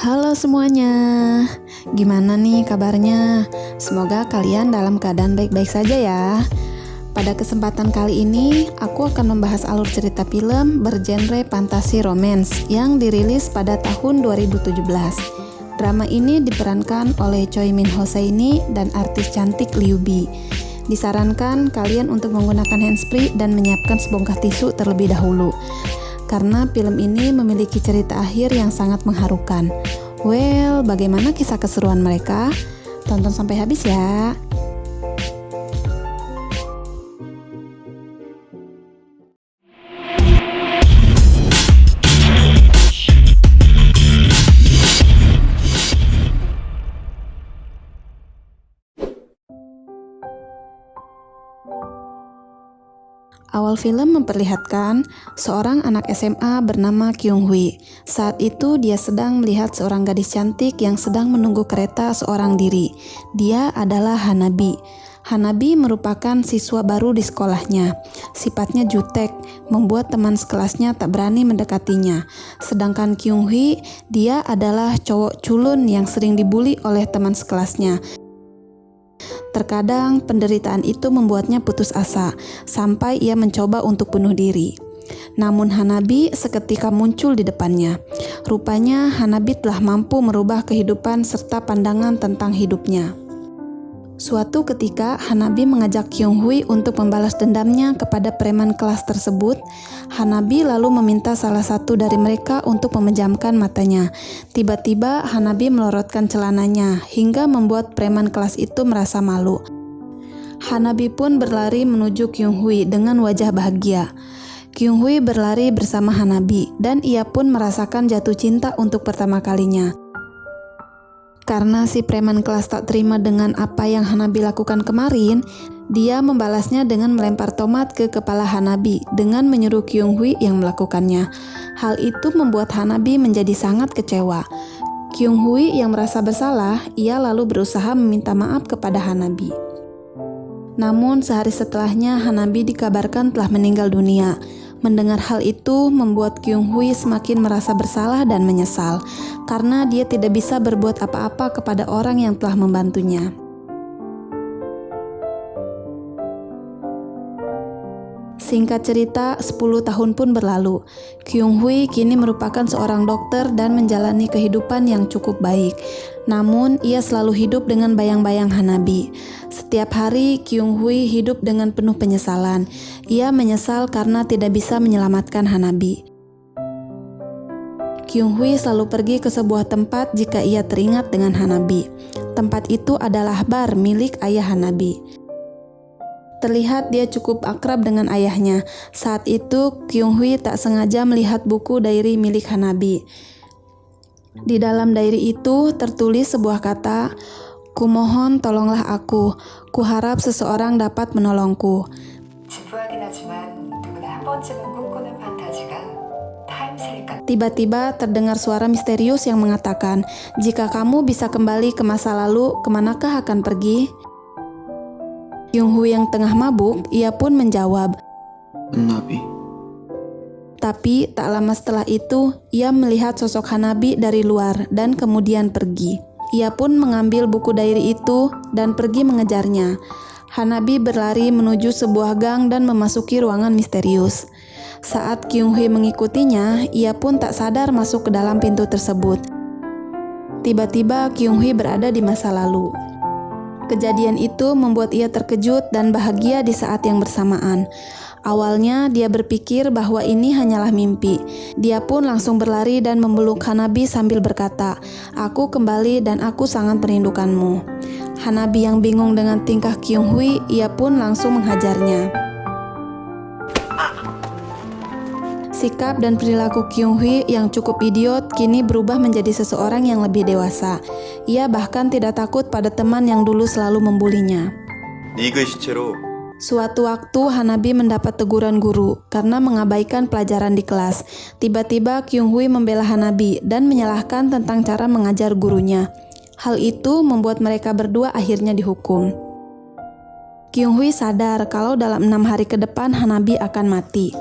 Halo semuanya, gimana nih kabarnya? Semoga kalian dalam keadaan baik-baik saja ya. Pada kesempatan kali ini, aku akan membahas alur cerita film bergenre fantasi romance yang dirilis pada tahun 2017. Drama ini diperankan oleh Choi Min Hoseini dan artis cantik Liu Bi. Disarankan kalian untuk menggunakan handsfree dan menyiapkan sebongkah tisu terlebih dahulu. Karena film ini memiliki cerita akhir yang sangat mengharukan. Well, bagaimana kisah keseruan mereka? Tonton sampai habis ya. Awal film memperlihatkan seorang anak SMA bernama Kyung Hui. Saat itu dia sedang melihat seorang gadis cantik yang sedang menunggu kereta seorang diri. Dia adalah Hanabi. Hanabi merupakan siswa baru di sekolahnya. Sifatnya jutek, membuat teman sekelasnya tak berani mendekatinya. Sedangkan Kyung Hui, dia adalah cowok culun yang sering dibully oleh teman sekelasnya. Terkadang penderitaan itu membuatnya putus asa, sampai ia mencoba untuk bunuh diri. Namun Hanabi seketika muncul di depannya. Rupanya Hanabi telah mampu merubah kehidupan serta pandangan tentang hidupnya. Suatu ketika Hanabi mengajak Kyung Hui untuk membalas dendamnya kepada preman kelas tersebut. Hanabi lalu meminta salah satu dari mereka untuk memejamkan matanya. Tiba-tiba Hanabi melorotkan celananya hingga membuat preman kelas itu merasa malu. Hanabi pun berlari menuju Kyung Hui dengan wajah bahagia. Kyung Hui berlari bersama Hanabi dan ia pun merasakan jatuh cinta untuk pertama kalinya. Karena si preman kelas tak terima dengan apa yang Hanabi lakukan kemarin, dia membalasnya dengan melempar tomat ke kepala Hanabi dengan menyuruh Kyung Hui yang melakukannya. Hal itu membuat Hanabi menjadi sangat kecewa. Kyung Hui yang merasa bersalah, ia lalu berusaha meminta maaf kepada Hanabi. Namun sehari setelahnya Hanabi dikabarkan telah meninggal dunia. Mendengar hal itu membuat Kyung Hui semakin merasa bersalah dan menyesal karena dia tidak bisa berbuat apa-apa kepada orang yang telah membantunya. Singkat cerita, 10 tahun pun berlalu. Kyung Hui kini merupakan seorang dokter dan menjalani kehidupan yang cukup baik. Namun, ia selalu hidup dengan bayang-bayang Hanabi. Setiap hari, Kyung Hui hidup dengan penuh penyesalan. Ia menyesal karena tidak bisa menyelamatkan Hanabi. Kyung Hui selalu pergi ke sebuah tempat jika ia teringat dengan Hanabi. Tempat itu adalah bar milik ayah Hanabi. Terlihat dia cukup akrab dengan ayahnya. Saat itu, Kyung Hui tak sengaja melihat buku diary milik Hanabi. Di dalam diary itu tertulis sebuah kata, "Kumohon tolonglah aku. Kuharap seseorang dapat menolongku." Tiba-tiba terdengar suara misterius yang mengatakan, "Jika kamu bisa kembali ke masa lalu, kemanakah akan pergi?" Kyung Hui yang tengah mabuk, ia pun menjawab, Hanabi. Tapi tak lama setelah itu, ia melihat sosok Hanabi dari luar dan kemudian pergi. Ia pun mengambil buku diary itu dan pergi mengejarnya. Hanabi berlari menuju sebuah gang dan memasuki ruangan misterius. Saat Kyung Hui mengikutinya, ia pun tak sadar masuk ke dalam pintu tersebut. Tiba-tiba Kyung Hui berada di masa lalu. Kejadian itu membuat ia terkejut dan bahagia di saat yang bersamaan. Awalnya dia berpikir bahwa ini hanyalah mimpi. Dia pun langsung berlari dan memeluk Hanabi sambil berkata, "Aku kembali dan aku sangat merindukanmu." Hanabi yang bingung dengan tingkah Kyung Hui, ia pun langsung menghajarnya. Sikap dan perilaku Kyung Hui yang cukup idiot kini berubah menjadi seseorang yang lebih dewasa. Ia bahkan tidak takut pada teman yang dulu selalu membulinya. Suatu waktu Hanabi mendapat teguran guru karena mengabaikan pelajaran di kelas. Tiba-tiba Kyung Hui membela Hanabi dan menyalahkan tentang cara mengajar gurunya. Hal itu membuat mereka berdua akhirnya dihukum. Kyung Hui sadar kalau dalam 6 hari ke depan Hanabi akan mati.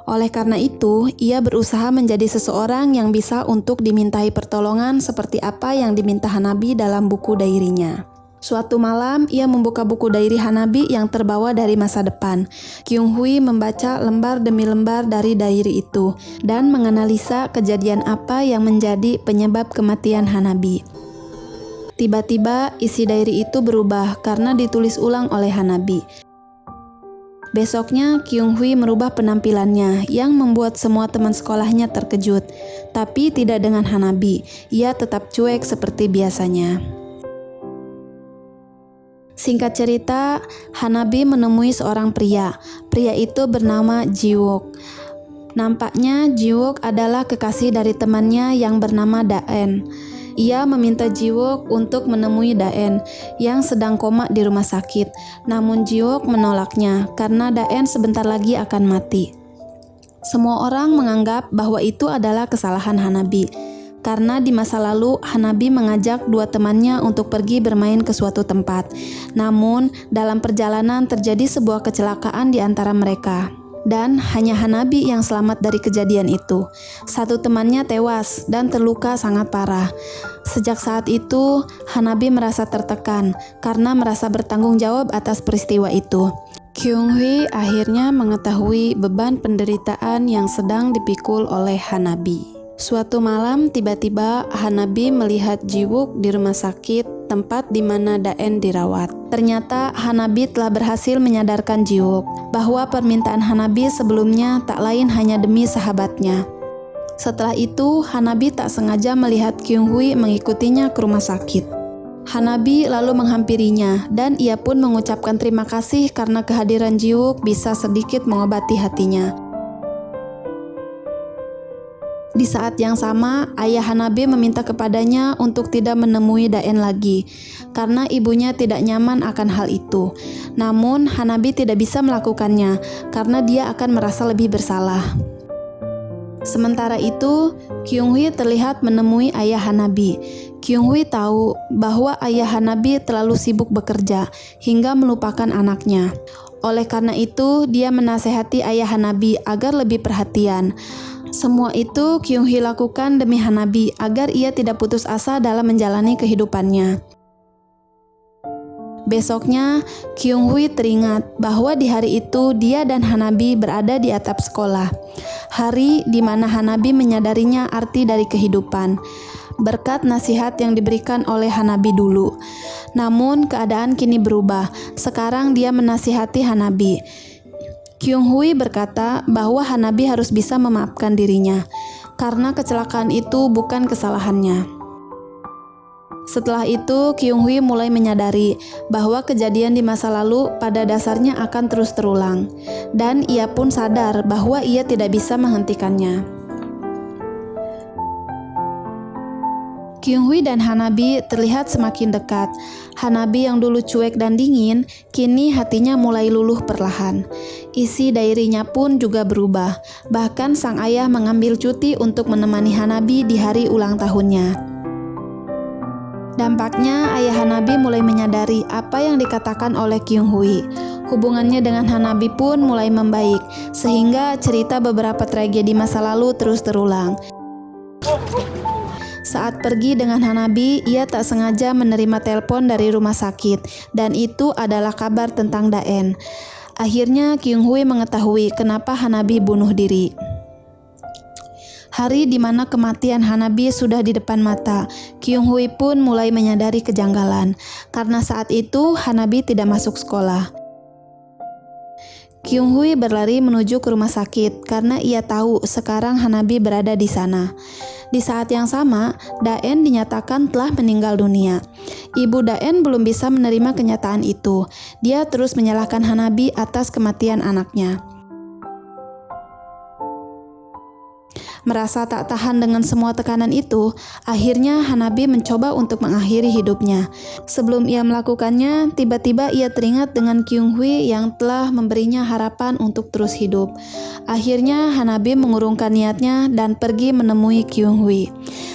Oleh karena itu, ia berusaha menjadi seseorang yang bisa untuk dimintai pertolongan seperti apa yang diminta Hanabi dalam buku dairinya. Suatu malam, ia membuka buku dairi Hanabi yang terbawa dari masa depan. Kyung Hui membaca lembar demi lembar dari dairi itu dan menganalisa kejadian apa yang menjadi penyebab kematian Hanabi. Tiba-tiba, isi dairi itu berubah karena ditulis ulang oleh Hanabi. Besoknya, Kyung Hui merubah penampilannya yang membuat semua teman sekolahnya terkejut. Tapi tidak dengan Hanabi, ia tetap cuek seperti biasanya. Singkat cerita, Hanabi menemui seorang pria. Pria itu bernama Jiwook. Nampaknya Jiwook adalah kekasih dari temannya yang bernama Daen. Ia meminta Jiwook untuk menemui Daen yang sedang koma di rumah sakit. Namun Jiwook menolaknya karena Daen sebentar lagi akan mati. Semua orang menganggap bahwa itu adalah kesalahan Hanabi. Karena di masa lalu Hanabi mengajak dua temannya untuk pergi bermain ke suatu tempat. Namun dalam perjalanan terjadi sebuah kecelakaan di antara mereka. Dan hanya Hanabi yang selamat dari kejadian itu. Satu temannya tewas dan terluka sangat parah. Sejak saat itu Hanabi merasa tertekan karena merasa bertanggung jawab atas peristiwa itu. Kyung Hui akhirnya mengetahui beban penderitaan yang sedang dipikul oleh Hanabi. Suatu malam, tiba-tiba Hanabi melihat Jiwook di rumah sakit, tempat di mana Daen dirawat. Ternyata Hanabi telah berhasil menyadarkan Jiwook bahwa permintaan Hanabi sebelumnya tak lain hanya demi sahabatnya. Setelah itu, Hanabi tak sengaja melihat Kyung Hui mengikutinya ke rumah sakit. Hanabi lalu menghampirinya dan ia pun mengucapkan terima kasih karena kehadiran Jiwook bisa sedikit mengobati hatinya. Di saat yang sama, ayah Hanabi meminta kepadanya untuk tidak menemui Daen lagi, karena ibunya tidak nyaman akan hal itu. Namun, Hanabi tidak bisa melakukannya, karena dia akan merasa lebih bersalah. Sementara itu, Kyung Hui terlihat menemui ayah Hanabi. Kyung Hui tahu bahwa ayah Hanabi terlalu sibuk bekerja, hingga melupakan anaknya. Oleh karena itu, dia menasehati ayah Hanabi agar lebih perhatian. Semua itu Kyung Hui lakukan demi Hanabi agar ia tidak putus asa dalam menjalani kehidupannya. Besoknya, Kyung Hui teringat bahwa di hari itu dia dan Hanabi berada di atap sekolah. Hari di mana Hanabi menyadarinya arti dari kehidupan, berkat nasihat yang diberikan oleh Hanabi dulu. Namun keadaan kini berubah, sekarang dia menasihati Hanabi. Kyung Hui berkata bahwa Hanabi harus bisa memaafkan dirinya, karena kecelakaan itu bukan kesalahannya. Setelah itu, Kyung Hui mulai menyadari bahwa kejadian di masa lalu pada dasarnya akan terus terulang, dan ia pun sadar bahwa ia tidak bisa menghentikannya. Kyung Hui dan Hanabi terlihat semakin dekat. Hanabi yang dulu cuek dan dingin, kini hatinya mulai luluh perlahan. Isi dairinya pun juga berubah. Bahkan sang ayah mengambil cuti untuk menemani Hanabi di hari ulang tahunnya. Dampaknya ayah Hanabi mulai menyadari apa yang dikatakan oleh Kyung Hui. Hubungannya dengan Hanabi pun mulai membaik, sehingga cerita beberapa tragedi masa lalu terus terulang. Saat pergi dengan Hanabi, ia tak sengaja menerima telepon dari rumah sakit, dan itu adalah kabar tentang Daen. Akhirnya Kyung Hui mengetahui kenapa Hanabi bunuh diri. Hari di mana kematian Hanabi sudah di depan mata, Kyung Hui pun mulai menyadari kejanggalan, karena saat itu Hanabi tidak masuk sekolah. Kyung Hui berlari menuju ke rumah sakit karena ia tahu sekarang Hanabi berada di sana. Di saat yang sama, Daen dinyatakan telah meninggal dunia. Ibu Daen belum bisa menerima kenyataan itu. Dia terus menyalahkan Hanabi atas kematian anaknya. Merasa tak tahan dengan semua tekanan itu, akhirnya Hanabi mencoba untuk mengakhiri hidupnya. Sebelum ia melakukannya, tiba-tiba ia teringat dengan Kyung Hui yang telah memberinya harapan untuk terus hidup. Akhirnya Hanabi mengurungkan niatnya dan pergi menemui Kyung Hui.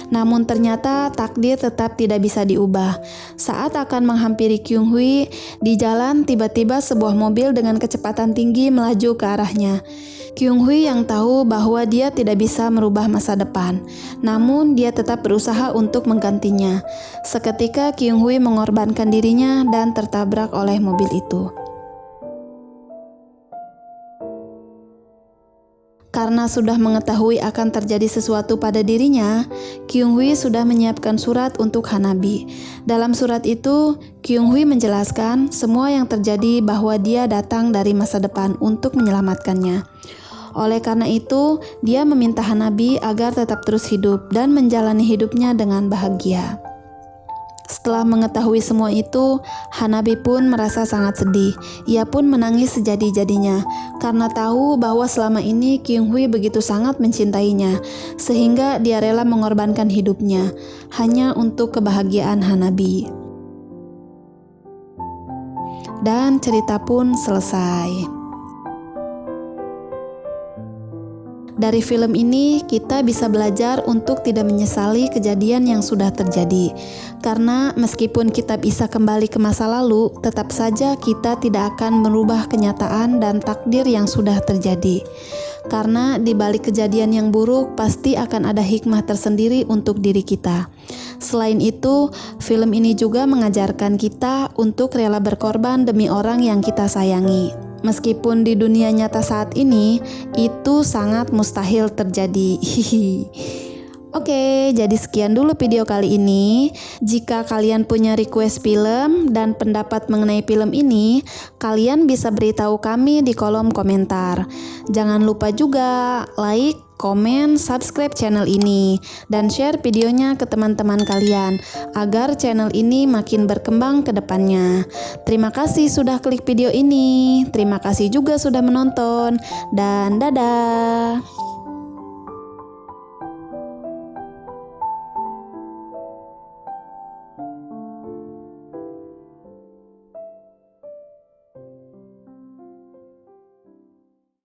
Namun ternyata takdir tetap tidak bisa diubah. Saat akan menghampiri Kyung Hui, di jalan tiba-tiba sebuah mobil dengan kecepatan tinggi melaju ke arahnya. Kyung Hui yang tahu bahwa dia tidak bisa merubah masa depan, namun dia tetap berusaha untuk menggantinya. Seketika Kyung Hui mengorbankan dirinya dan tertabrak oleh mobil itu. Karena sudah mengetahui akan terjadi sesuatu pada dirinya, Kyung Hui sudah menyiapkan surat untuk Hanabi. Dalam surat itu, Kyung Hui menjelaskan semua yang terjadi bahwa dia datang dari masa depan untuk menyelamatkannya. Oleh karena itu, dia meminta Hanabi agar tetap terus hidup dan menjalani hidupnya dengan bahagia. Setelah mengetahui semua itu, Hanabi pun merasa sangat sedih. Ia pun menangis sejadi-jadinya karena tahu bahwa selama ini Kyung Hui begitu sangat mencintainya, sehingga dia rela mengorbankan hidupnya hanya untuk kebahagiaan Hanabi. Dan cerita pun selesai. Dari film ini, kita bisa belajar untuk tidak menyesali kejadian yang sudah terjadi. Karena meskipun kita bisa kembali ke masa lalu, tetap saja kita tidak akan merubah kenyataan dan takdir yang sudah terjadi. Karena di balik kejadian yang buruk, pasti akan ada hikmah tersendiri untuk diri kita. Selain itu, film ini juga mengajarkan kita untuk rela berkorban demi orang yang kita sayangi. Meskipun di dunia nyata saat ini, itu sangat mustahil terjadi. Oke, jadi sekian dulu video kali ini. Jika kalian punya request film dan pendapat mengenai film ini, kalian bisa beritahu kami di kolom komentar. Jangan lupa juga like, komen, subscribe channel ini, dan share videonya ke teman-teman kalian agar channel ini makin berkembang ke depannya. Terima kasih sudah klik video ini. Terima kasih juga sudah menonton, dan dadah.